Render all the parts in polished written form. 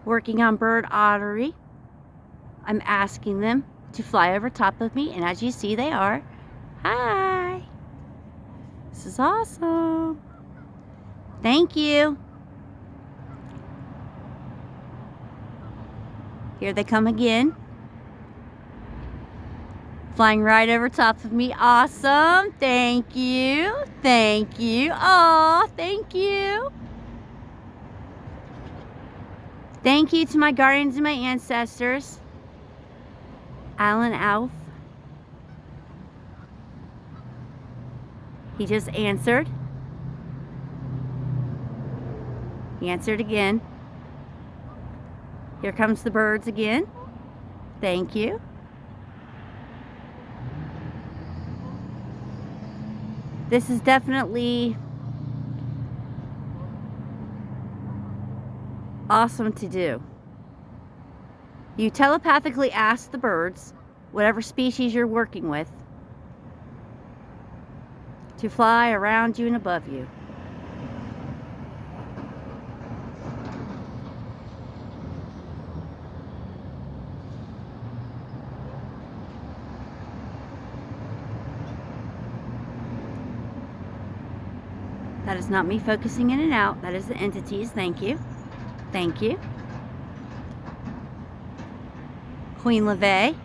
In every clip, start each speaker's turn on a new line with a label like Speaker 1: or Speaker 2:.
Speaker 1: working on Bird Audrey. I'm asking them to fly over top of me, and as you see, they are. Hi! This is awesome. Thank you. Here they come again. Flying right over top of me. Awesome. Thank you. Thank you. Oh, thank you. Thank you to my guardians and my ancestors. Alf. He just answered. He answered again. Here comes the birds again. Thank you. This is definitely awesome to do. You telepathically ask the birds, whatever species you're working with, to fly around you and above you. That is not me focusing in and out. That is the entities. Thank you. Thank you. Queen LeVay.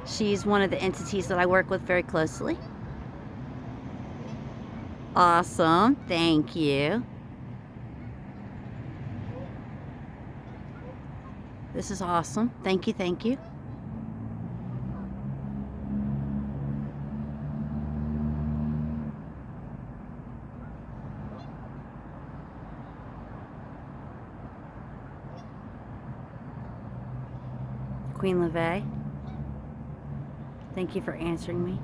Speaker 1: She's one of the entities that I work with very closely. Awesome. Thank you. This is awesome. Thank you. Thank you. Queen LeVay, thank you for answering me.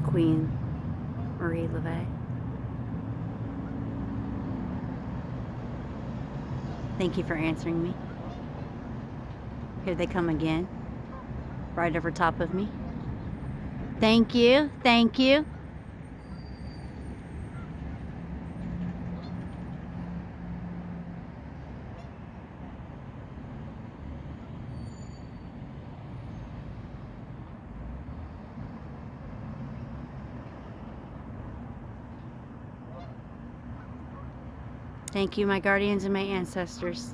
Speaker 1: Queen Marie LeVay, thank you for answering me. Here they come again, right over top of me. Thank you, thank you. Thank you, my guardians and my ancestors.